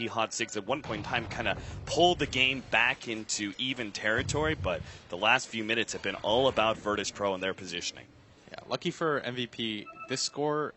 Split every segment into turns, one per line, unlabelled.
Hot 6 at one point in time kind of pulled the game back into even territory, but the last few minutes have been all about Virtus Pro and their positioning.
Yeah, lucky for MVP, this score,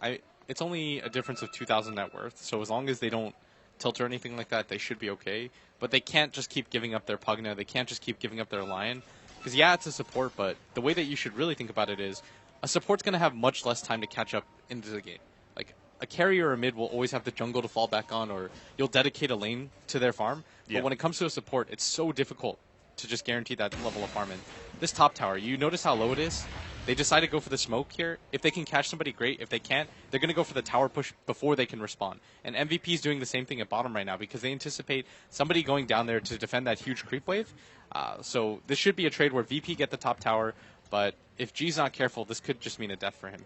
it's only a difference of 2,000 net worth, so as long as they don't tilt or anything like that, they should be okay. But they can't just keep giving up their Pugna, they can't just keep giving up their Lion, because yeah, it's a support, but the way that you should really think about it is a support's going to have much less time to catch up into the game. Like, a carry or a mid will always have the jungle to fall back on, or you'll dedicate a lane to their farm. But when it comes to a support, it's so difficult to just guarantee that level of farm. And this top tower, you notice how low it is? They decide to go for the smoke here. If they can catch somebody, great. If they can't, they're going to go for the tower push before they can respond. And MVP is doing the same thing at bottom right now because they anticipate somebody going down there to defend that huge creep wave. So this should be a trade where VP get the top tower, but if G's not careful, this could just mean a death for him.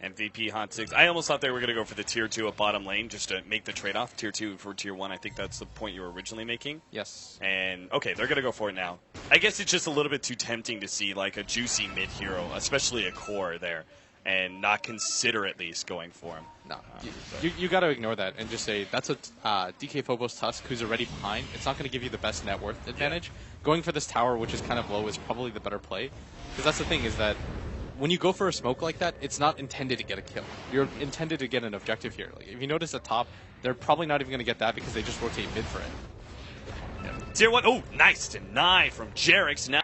MVP Hot 6. I almost thought they were going to go for the Tier 2 at bottom lane just to make the trade-off. Tier 2 for Tier 1. I think that's the point you were originally making.
Yes.
And, okay, they're going to go for it now. I guess it's just a little bit too tempting to see, like, a juicy mid-hero, especially a core there, and not consider at least going for him.
No. You got to ignore that and just say, that's a DK Phobos Tusk who's already behind. It's not going to give you the best net worth advantage. Yeah. Going for this tower, which is kind of low, is probably the better play. Because that's the thing, is that when you go for a smoke like that, it's not intended to get a kill. You're intended to get an objective here. Like, if you notice at top, they're probably not even going to get that because they just rotate mid for it.
Yeah. Tier 1, oh, nice deny from Jerix. Now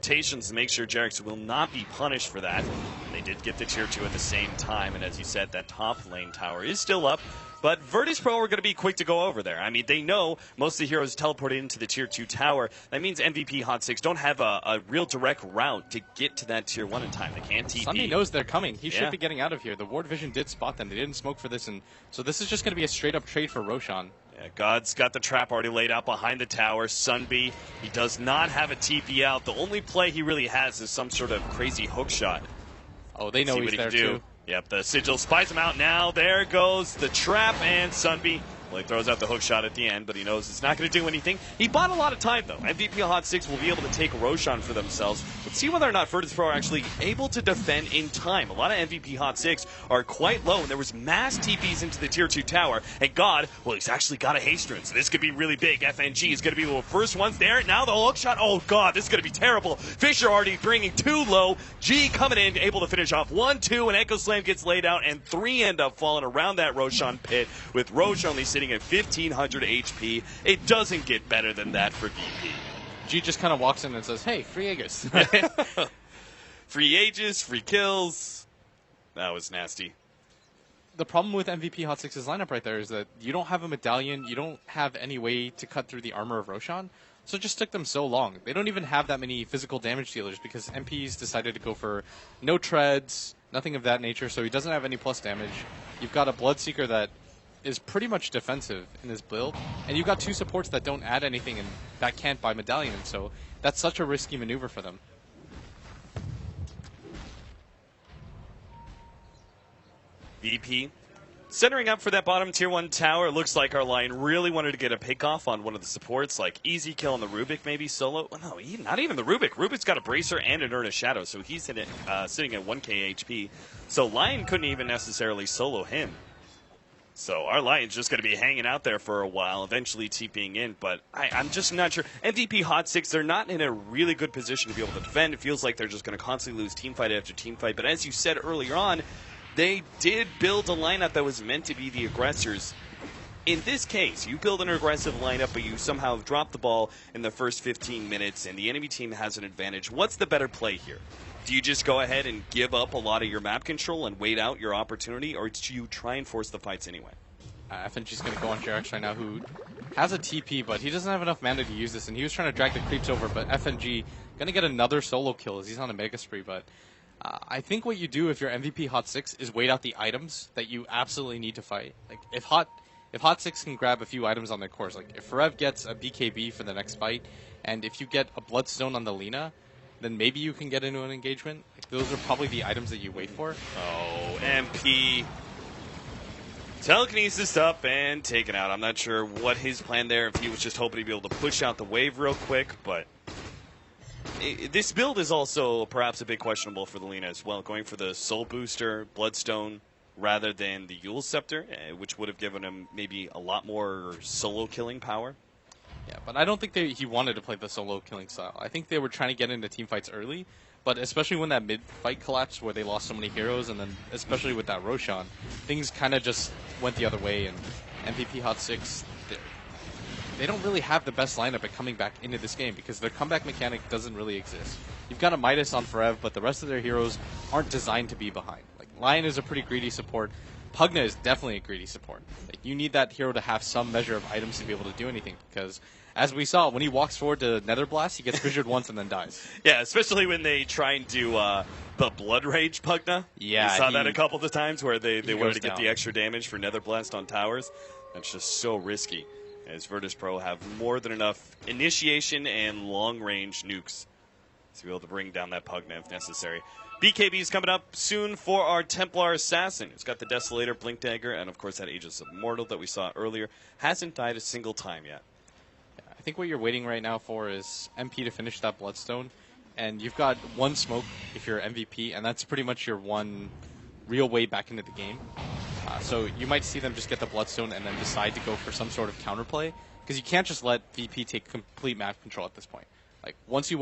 rotations to make sure Jerix will not be punished for that. And they did get the Tier 2 at the same time, and as you said, that top lane tower is still up. But Virtus Pro are going to be quick to go over there. I mean, they know most of the heroes teleported into the Tier 2 tower. That means MVP Hot 6 don't have a real direct route to get to that Tier 1 in time. They can't TP.
Sunny knows they're coming. He should be getting out of here. The Ward Vision did spot them. They didn't smoke for this, and so this is just going to be a straight-up trade for Roshan.
Yeah, God's got the trap already laid out behind the tower. Sunby, he does not have a TP out. The only play he really has is some sort of crazy hook shot.
Oh, they know he's there too.
Yep, the Sigil spies him out now. There goes the trap, and Sunby, well, he throws out the hook shot at the end, but he knows it's not going to do anything. He bought a lot of time, though. MVP Hot 6 will be able to take Roshan for themselves. Let's see whether or not Virtus Pro are actually able to defend in time. A lot of MVP Hot 6 are quite low, and there was mass TPs into the Tier 2 tower. And God, well, he's actually got a haste rune, so this could be really big. FNG is going to be the first ones there. Now the hook shot. Oh, God, this is going to be terrible. Fisher already bringing 2 low. G coming in, able to finish off 1, 2, and Echo Slam gets laid out, and 3 end up falling around that Roshan pit, with Roshan only sitting at 1,500 HP. It doesn't get better than that for VP.
G just kind of walks in and says, hey, free Aegis.
Free Aegis, free kills. That was nasty.
The problem with MVP Hot 6's lineup right there is that you don't have a medallion, you don't have any way to cut through the armor of Roshan, so it just took them so long. They don't even have that many physical damage dealers because MP's decided to go for no treads, nothing of that nature, so he doesn't have any plus damage. You've got a Bloodseeker that is pretty much defensive in his build, and you've got 2 supports that don't add anything and that can't buy medallion, so that's such a risky maneuver for them.
VP centering up for that bottom Tier 1 tower. It looks like our Lion really wanted to get a pick off on one of the supports, like easy kill on the Rubik, maybe solo. Oh, no, not even the Rubik. Rubik's got a Bracer and an Earnest Shadow, so he's sitting at 1k HP. So Lion couldn't even necessarily solo him. So our Lion's just going to be hanging out there for a while, eventually TPing in, but I'm just not sure. MVP Hot 6, they're not in a really good position to be able to defend. It feels like they're just going to constantly lose teamfight after teamfight, but as you said earlier on, they did build a lineup that was meant to be the aggressors. In this case, you build an aggressive lineup, but you somehow drop the ball in the first 15 minutes, and the enemy team has an advantage. What's the better play here? Do you just go ahead and give up a lot of your map control and wait out your opportunity, or do you try and force the fights anyway?
FNG's going to go on Jerix right now, who has a TP, but he doesn't have enough mana to use this, and he was trying to drag the creeps over, but FNG going to get another solo kill as he's on a Mega Spree, but I think what you do if you're MVP Hot 6 is wait out the items that you absolutely need to fight. Like, if Hot 6 can grab a few items on their cores, like if Forev gets a BKB for the next fight, and if you get a Bloodstone on the Lina, then maybe you can get into an engagement. Like, those are probably the items that you wait for.
Oh, MP. Telekinesis up and taken out. I'm not sure what his plan there, if he was just hoping to be able to push out the wave real quick, but this build is also perhaps a bit questionable for the Lina as well. Going for the Soul Booster, Bloodstone, rather than the Yule Scepter, which would have given him maybe a lot more solo killing power.
Yeah, but I don't think he wanted to play the solo killing style. I think they were trying to get into team fights early, but especially when that mid-fight collapsed where they lost so many heroes, and then especially with that Roshan, things kind of just went the other way, and MVP Hot 6, they don't really have the best lineup at coming back into this game because their comeback mechanic doesn't really exist. You've got a Midas on Forev, but the rest of their heroes aren't designed to be behind. Like, Lion is a pretty greedy support. Pugna is definitely a greedy support. Like, you need that hero to have some measure of items to be able to do anything because, as we saw, when he walks forward to Nether Blast, he gets fissured once and then dies.
Yeah, especially when they try and do the Blood Rage Pugna.
Yeah,
we saw that a couple of times where they wanted to get
down.
the extra damage for Nether Blast on towers. That's just so risky, as Virtus Pro have more than enough initiation and long-range nukes to be able to bring down that Pugna if necessary. BKB is coming up soon for our Templar Assassin. It's got the Desolator, Blink Dagger, and of course that Aegis of Mortal that we saw earlier. Hasn't died a single time yet.
I think what you're waiting right now for is MP to finish that Bloodstone, and you've got one smoke if you're MVP, and that's pretty much your one real way back into the game. So you might see them just get the Bloodstone and then decide to go for some sort of counterplay, because you can't just let VP take complete map control at this point. Like, once you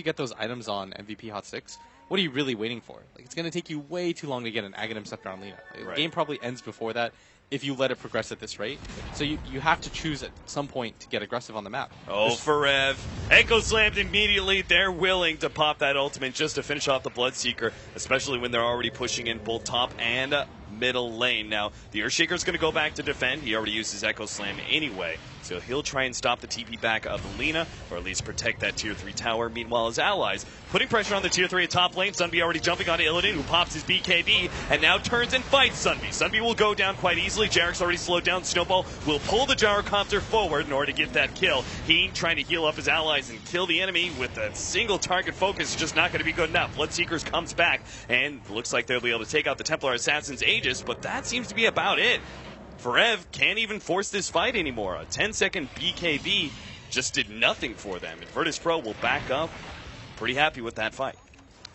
get those items on MVP Hot 6, what are you really waiting for? Like, it's going to take you way too long to get an Aghanim Scepter on Lina. Like,
right.
The game probably ends before that if you let it progress at this rate. So you have to choose at some point to get aggressive on the map.
Oh, Forev. Echo slammed immediately. They're willing to pop that ultimate just to finish off the Bloodseeker, especially when they're already pushing in both top and middle lane. Now, the Earthshaker's going to go back to defend. He already used his Echo Slam anyway, so he'll try and stop the TP back of Lina, or at least protect that Tier 3 tower. Meanwhile, his allies putting pressure on the Tier 3 at top lane. Sunby already jumping onto Illidan, who pops his BKB, and now turns and fights Sunby. Sunby will go down quite easily. Jarek's already slowed down. Snowball will pull the Gyrocopter forward in order to get that kill. He trying to heal up his allies and kill the enemy with a single target focus, just not going to be good enough. Bloodseekers comes back, and looks like they'll be able to take out the Templar Assassin's Aegis, but that seems to be about it. Forev can't even force this fight anymore. A 10-second BKB just did nothing for them. And Virtus Pro will back up. Pretty happy with that fight.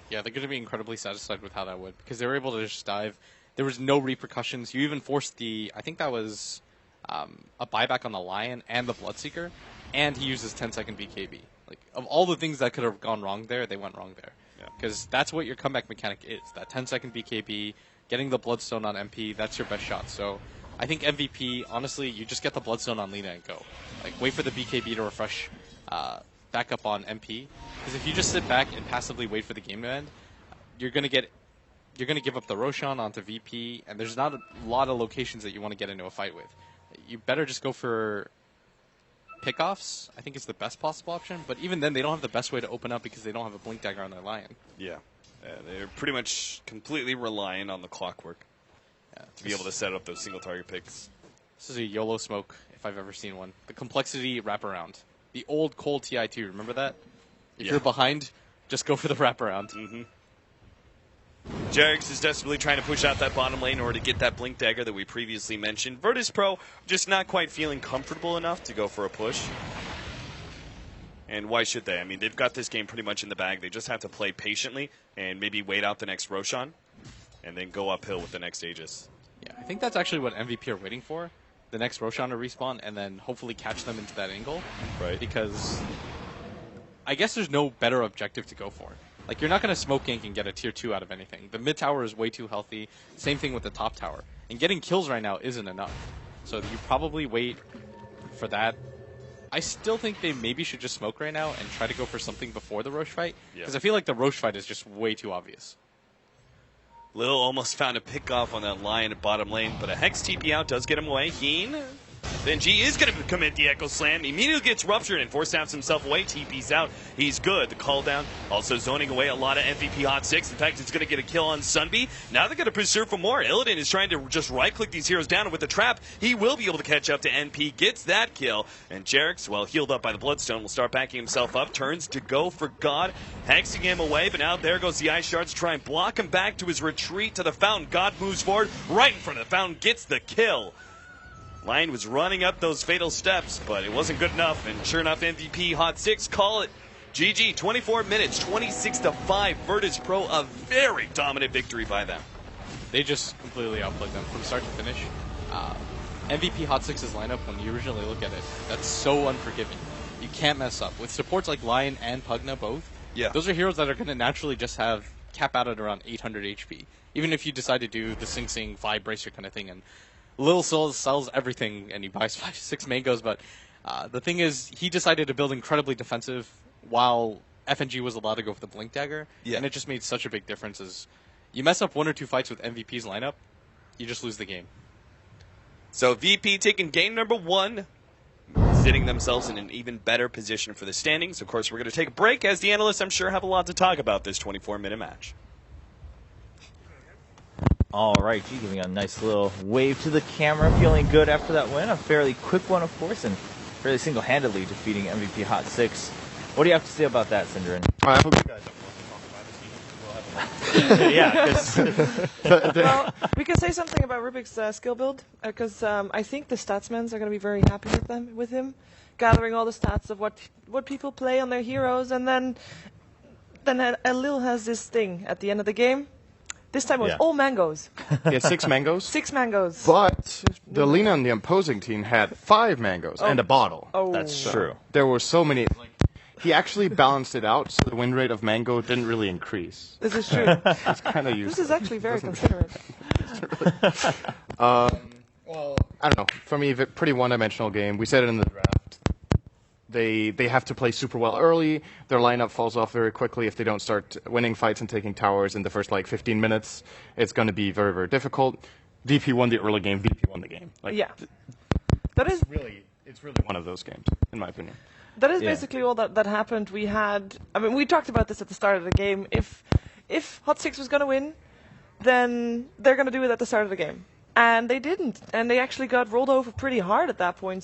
Yeah, they're going to be incredibly satisfied with how that went, because they were able to just dive. There was no repercussions. You even forced I think that was a buyback on the Lion and the Bloodseeker, and he uses 10-second BKB. Like, of all the things that could have gone wrong there, they went wrong there. Because that's what your comeback mechanic is. That 10-second BKB, getting the Bloodstone on MP, that's your best shot. So I think MVP, honestly, you just get the Bloodstone on Lina and go. Like, wait for the BKB to refresh back up on MP. Because if you just sit back and passively wait for the game to end, you're going to give up the Roshan onto VP, and there's not a lot of locations that you want to get into a fight with. You better just go for pickoffs. I think it's the best possible option, but even then, they don't have the best way to open up because they don't have a Blink Dagger on their Lion.
Yeah. They're pretty much completely reliant on the clockwork to be able to set up those single target picks.
This is a YOLO smoke, if I've ever seen one. The complexity wraparound. The old Cole TI2, remember that? If you're behind, just go for the wraparound.
Mm-hmm. Jarex is desperately trying to push out that bottom lane in order to get that Blink Dagger that we previously mentioned. Virtus Pro just not quite feeling comfortable enough to go for a push. And why should they? I mean, they've got this game pretty much in the bag. They just have to play patiently and maybe wait out the next Roshan and then go uphill with the next Aegis.
Yeah, I think that's actually what MVP are waiting for. The next Roshan to respawn and then hopefully catch them into that angle.
Right.
Because I guess there's no better objective to go for. Like, you're not going to smoke gank and get a tier 2 out of anything. The mid tower is way too healthy. Same thing with the top tower. And getting kills right now isn't enough. So you probably wait for that. I still think they maybe should just smoke right now and try to go for something before the Roche fight. Because I feel like the Roche fight is just way too obvious.
Lil almost found a pick off on that Lion at bottom lane, but a Hex TP out does get him away. Heen. Then G is going to commit the Echo Slam. He immediately gets ruptured and force snaps himself away. TP's out. He's good. The call down also zoning away a lot of MVP Hot 6. In fact, it's going to get a kill on Sunby. Now they're going to pursue for more. Illidan is trying to just right-click these heroes down, and with the trap, he will be able to catch up to NP. Gets that kill. And Jarex, well healed up by the Bloodstone, will start backing himself up. Turns to go for God, hexing him away. But now there goes the Ice Shards to try and block him back to his retreat to the Fountain. God moves forward right in front of the Fountain. Gets the kill. Lion was running up those fatal steps, but it wasn't good enough, and sure enough, MVP Hot 6 call it. GG, 24 minutes, 26-5, Virtus Pro, a very dominant victory by them.
They just completely outplayed them from start to finish. MVP Hot Six's lineup, when you originally look at it, that's so unforgiving. You can't mess up. With supports like Lion and Pugna both, those are heroes that are going to naturally just have cap out at around 800 HP. Even if you decide to do the Sing Sing 5 Bracer kind of thing, and Lil sells everything and he buys 5-6 mangoes, but the thing is, he decided to build incredibly defensive while FNG was allowed to go for the Blink Dagger, and it just made such a big difference. As you mess up 1 or 2 fights with MVP's lineup, you just lose the game.
So VP taking game number 1, sitting themselves in an even better position for the standings. Of course, we're going to take a break, as the analysts, I'm sure, have a lot to talk about this 24-minute match.
All right, G giving a nice little wave to the camera, feeling good after that win. A fairly quick one, of course, and fairly single-handedly defeating MVP Hot 6. What do you have to say about that, Synderen?
I hope you guys
Well, we can say something about Rubik's skill build, because I think the statsmans are going to be very happy with him, gathering all the stats of what people play on their heroes, and then Lil has this thing at the end of the game. This time it was all mangoes.
He had 6 mangoes.
6 mangoes.
But the Lina on the opposing team had 5 mangoes and a bottle.
Oh,
That's true.
There were so many. He actually balanced it out, so the win rate of mango didn't really increase.
This is true.
It's kind of useless.
This is actually very considerate.
Well, I don't know. For me, a pretty one-dimensional game. We said it in the draft. They have to play super well early. Their lineup falls off very quickly if they don't start winning fights and taking towers in the first 15 minutes. It's going to be very, very difficult. VP won the early game. VP won the game.
That is
it's really one of those games, in my opinion.
That is basically all that happened. We talked about this at the start of the game. If Hot 6 was going to win, then they're going to do it at the start of the game. And they didn't. And they actually got rolled over pretty hard at that point. So